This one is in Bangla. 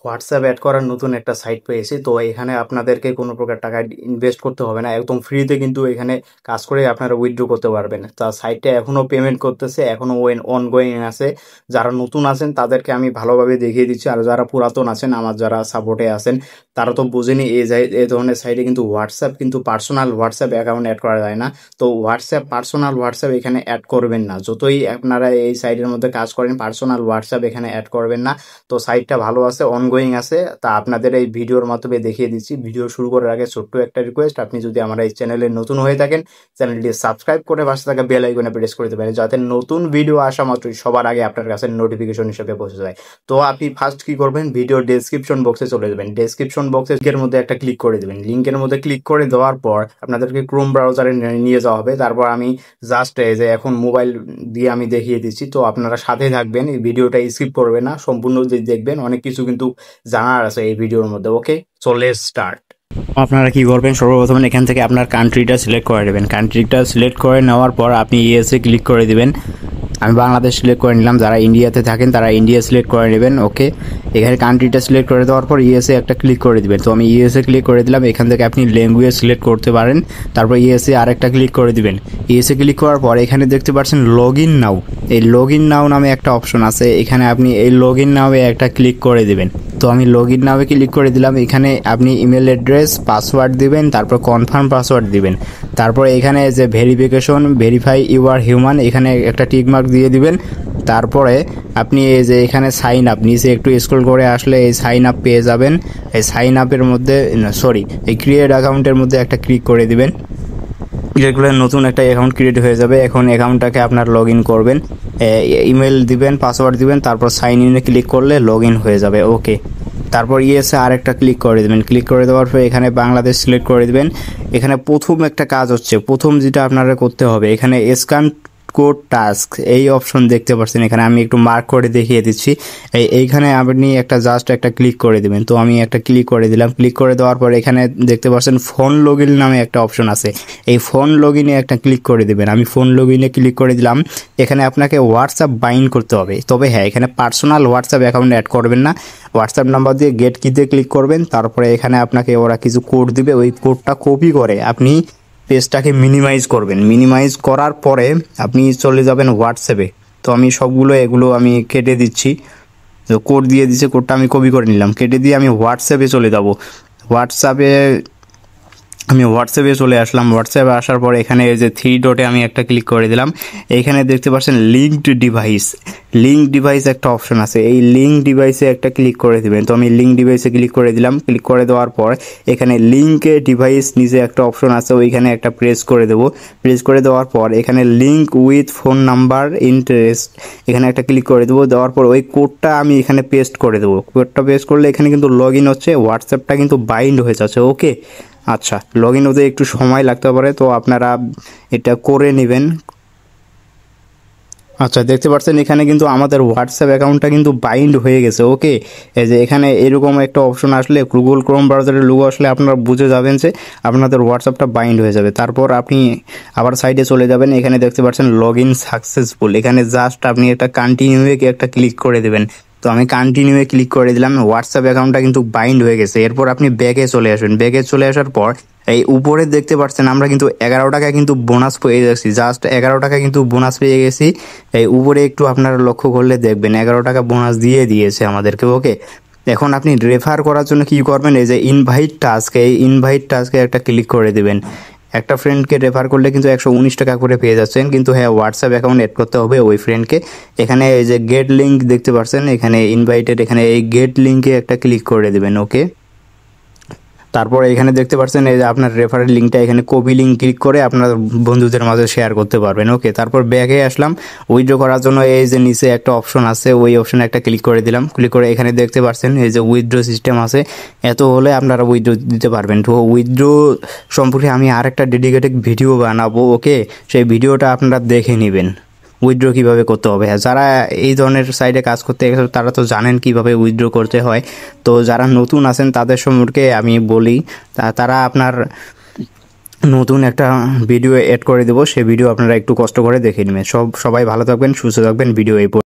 হোয়াটসঅ্যাপ অ্যাড করার নতুন একটা সাইট পেয়েছি। তো এখানে আপনাদেরকে কোনো প্রকার টাকা ইনভেস্ট করতে হবে না, একদম ফ্রিতে কিন্তু এখানে কাজ করে আপনারা উইথড্র করতে পারবেন। তা সাইটটা এখনও পেমেন্ট করতেছে, এখনও অনগোয়িং আছে। যারা নতুন আছেন তাদেরকে আমি ভালোভাবে দেখিয়ে দিচ্ছি, আর যারা পুরাতন আছেন, আমার যারা সাপোর্টে আছেন, তারা তো বুঝেনি এই ধরনের সাইটে কিন্তু হোয়াটসঅ্যাপ কিন্তু পার্সোনাল হোয়াটসঅ্যাপ অ্যাকাউন্ট অ্যাড করা যায় না। তো পার্সোনাল হোয়াটসঅ্যাপ এখানে অ্যাড করবেন না, যতই আপনারা এই সাইটের মধ্যে কাজ করেন পার্সোনাল হোয়াটসঅ্যাপ এখানে অ্যাড করবেন না। তো সাইটটা ভালো আছে, অনগোয়িং আছে। তা আপনাদের এই ভিডিওর মাধ্যমে দেখিয়ে দিচ্ছি। ভিডিও শুরু করার আগে ছোট্ট একটা রিকোয়েস্ট, আপনি যদি আমার এই চ্যানেলে নতুন হয়ে থাকেন, চ্যানেলটি সাবস্ক্রাইব করে পাশে থাকা বেল আইকনে প্রেস করে দেবেন, যাতে নতুন ভিডিও আসা মাত্রই সবার আগে আপনার কাছে নোটিফিকেশন হিসেবে পৌঁছে যায়। তো আপনি ফার্স্ট কি করবেন, ভিডিও ডেসক্রিপশন বক্সে চলে যাবেন। ডেসক্রিপশন বক্সে লিঙ্কের মধ্যে একটা ক্লিক করে দেবেন। লিঙ্কের মধ্যে ক্লিক করে দেওয়ার পর আপনাদেরকে ক্রোম ব্রাউজারে নিয়ে যাওয়া হবে। তারপর আমি জাস্ট এই যে এখন মোবাইল দিয়ে আমি দেখিয়ে দিচ্ছি, তো আপনারা সাথে থাকবেন, এই ভিডিওটা স্কিপ করবেন না, সম্পূর্ণ দেখবেন। অনেক কিছু কিন্তু জানার আছে এই ভিডিওর মধ্যে। ওকে, সো লেটস স্টার্ট। আপনারা কি করবেন, সর্বপ্রথম এখান থেকে আপনার কান্ট্রিটা সিলেক্ট করে নেবেন। কান্ট্রিটা সিলেক্ট করে নেওয়ার পর আপনি ইএসএ ক্লিক করে দিবেন। আমি বাংলাদেশ সিলেক্ট করে নিলাম, যারা ইন্ডিয়াতে থাকেন তারা ইন্ডিয়া সিলেক্ট করে নেবেন। ওকে, এখানে কান্ট্রিটা সিলেক্ট করে দেওয়ার পর ইএসএ একটা ক্লিক করে দিবেন। তো আমি ইএসএ ক্লিক করে দিলাম। এখান থেকে আপনি ল্যাঙ্গুয়েজ সিলেক্ট করতে পারেন। তারপর ইএসএ আরেকটা ক্লিক করে দিবেন। ইএসএ ক্লিক করার পর এখানে দেখতে পাচ্ছেন লগ ইন নাও। এই লগ ইন নাও নামে একটা অপশন আছে, এখানে আপনি এই লগ ইন নাও একটা ক্লিক করে দিবেন। তো আমি লগ ইন নাও ক্লিক করে দিলাম। এখানে আপনি ইমেল অ্যাড্রেস, পাসওয়ার্ড দিবেন, তারপর কনফার্ম পাসওয়ার্ড দিবেন। তারপর এখানে যে verification, verify you are human, এখানে একটা টিক মার্ক দিয়ে দিবেন। তারপরে আপনি এই যে এখানে সাইন আপ, নিচে একটু স্ক্রল করে আসলে এই সাইন আপ পেয়ে যাবেন। এই সাইন আপের মধ্যে এই ক্রিয়েট অ্যাকাউন্টের মধ্যে একটা ক্লিক করে দিবেন। ক্লিক করলে নতুন একটা অ্যাকাউন্ট ক্রিয়েট হয়ে যাবে। এখন অ্যাকাউন্টটাকে আপনার লগ ইন করবেন, ইমেল দিবেন, পাসওয়ার্ড দিবেন, তারপর সাইন ইনে ক্লিক করলে লগ ইন হয়ে যাবে। ওকে, তারপর ইয়েসে আরেকটা ক্লিক করে দেবেন। ক্লিক করে দেওয়ার পর এখানে বাংলাদেশ সিলেক্ট করে দেবেন। এখানে প্রথম একটা কাজ হচ্ছে, প্রথম যেটা আপনারা করতে হবে, এখানে স্ক্যান কোড টাস্ক এই অপশন দেখতে পাচ্ছেন। এখানে আমি একটু মার্ক করে দেখিয়ে দিচ্ছি। এইখানে আপনি জাস্ট একটা ক্লিক করে দেবেন। তো আমি একটা ক্লিক করে দিলাম। ক্লিক করে দেওয়ার পর এখানে দেখতে পাচ্ছেন ফোন লগ ইন নামে একটা অপশন আছে, এই ফোন লগ ইনে একটা ক্লিক করে দেবেন। আমি ফোন লগ ইনে ক্লিক করে দিলাম। এখানে আপনাকে হোয়াটসঅ্যাপ বাইন্ড করতে হবে, তবে হ্যাঁ এখানে পার্সোনাল হোয়াটসঅ্যাপ অ্যাকাউন্ট অ্যাড করবেন না। হোয়াটসঅ্যাপ নাম্বার দিয়ে গেট কিতে ক্লিক করবেন। তারপরে এখানে আপনাকে ওরা কিছু কোড দিবে, ওই কোডটা কপি করে আপনি পেজটাকে মিনিমাইজ করবেন। মিনিমাইজ করার পরে আপনি চলে যাবেন হোয়াটসঅ্যাপে। তো আমি এগুলো আমি কেটে দিচ্ছি, তো কোড দিয়ে দিচ্ছে, কোডটা আমি কপি করে নিলাম। কেটে দিয়ে আমি হোয়াটসঅ্যাপে চলে যাব। হোয়াটসঅ্যাপে চলে আসলাম। হোয়াটসঅ্যাপে আসার পর এখানে এই যে থ্রি ডটে আমি একটা ক্লিক করে দিলাম। এইখানে দেখতে পাচ্ছেন লিঙ্কড ডিভাইস একটা অপশন আছে, এই লিঙ্ক ডিভাইসে একটা ক্লিক করে দিবেন। তো আমি লিঙ্ক ডিভাইসে ক্লিক করে দিলাম। ক্লিক করে দেওয়ার পর এখানে লিঙ্কে ডিভাইস নিচে একটা অপশন আছে, ওইখানে একটা প্রেস করে দেবো। প্রেস করে দেওয়ার পর এখানে link with phone number interest, এখানে একটা ক্লিক করে দেবো। দেওয়ার পর ওই কোডটা আমি এখানে পেস্ট করে দেবো। কোডটা পেস্ট করলে এখানে কিন্তু লগ ইন হচ্ছে, হোয়াটসঅ্যাপটা কিন্তু বাইন্ড হয়ে যাচ্ছে। ওকে, আচ্ছা, লগ ইন হতে একটু সময় লাগতে পারে, তো আপনারা এটা করে নেবেন। আচ্ছা, দেখতে পাচ্ছেন এখানে কিন্তু আমাদের হোয়াটসঅ্যাপ অ্যাকাউন্টটা কিন্তু বাইন্ড হয়ে গেছে। ওকে, এই যে এখানে এরকম একটা অপশন আসলে, গুগল ক্রোম ব্রাউজারের লোগো আসলে আপনারা বুঝে যাবেন যে আপনাদের হোয়াটসঅ্যাপটা বাইন্ড হয়ে যাবে। তারপর আপনি আবার সাইডে চলে যাবেন। এখানে দেখতে পাচ্ছেন লগ ইন সাকসেসফুল, এখানে জাস্ট আপনি একটা কন্টিনিউয়ে একটা ক্লিক করে দেবেন। তো আমি কন্টিনিউয়ে ক্লিক করে দিলাম। হোয়াটসঅ্যাপ অ্যাকাউন্টটা কিন্তু বাইন্ড হয়ে গেছে। এরপর আপনি ব্যাগে চলে আসবেন। ব্যাগে চলে আসার পর এই উপরে দেখতে পাচ্ছেন আমরা কিন্তু 11 টাকা কিন্তু বোনাস পেয়ে যাচ্ছি, জাস্ট 11 টাকা কিন্তু বোনাস পেয়ে গেছি। এই উপরে একটু আপনারা লক্ষ্য করলে দেখবেন 11 টাকা বোনাস দিয়েছে আমাদেরকে। ওকে, এখন আপনি রেফার করার জন্য কি করবেন, এই যে ইনভাইট টাস্কে একটা ক্লিক করে দেবেন। একটা ফ্রেন্ডকে রেফার করলে কিন্তু 119 টাকা করে পেয়ে যাচ্ছেন, কিন্তু হ্যাঁ হোয়াটসঅ্যাপ অ্যাকাউন্ট অ্যাড করতে হবে ওই ফ্রেন্ডকে। এখানে এই যে গেট লিঙ্ক দেখতে পাচ্ছেন, এখানে ইনভাইটেড, এখানে এই গেট লিঙ্কে একটা ক্লিক করে দেবেন। ওকে, তারপর এখানে দেখতে পাচ্ছেন এই যে আপনার রেফারেল লিঙ্কটা, এখানে কপি লিঙ্ক ক্লিক করে আপনার বন্ধুদের মাঝে শেয়ার করতে পারবেন। ওকে, তারপর ব্যাগে আসলাম। উইথড্র করার জন্য এই যে নিচে একটা অপশন আছে, ওই অপশনে একটা ক্লিক করে দিলাম। ক্লিক করে এখানে দেখতে পাচ্ছেন এই যে উইথড্র সিস্টেম আছে, এত হলে আপনারা উইথড্র দিতে পারবেন। তো উইথড্র সম্পর্কে আমি আরেকটা ডেডিকেটেড ভিডিও বানাবো। ওকে, সেই ভিডিওটা আপনারা দেখে নেবেন উইথড্র কীভাবে করতে হবে। যারা এই ধরনের সাইডে কাজ করতে গেছে তারা তো জানেন কিভাবে উইথড্র করতে হয়। তো যারা নতুন আছেন তাদের সম্পর্কে আমি বলি, তারা আপনার নতুন একটা ভিডিও এড করে দেবো, সেই ভিডিও আপনারা একটু কষ্ট করে দেখে নেবেন। সবাই ভালো থাকবেন, সুস্থ থাকবেন। ভিডিও এই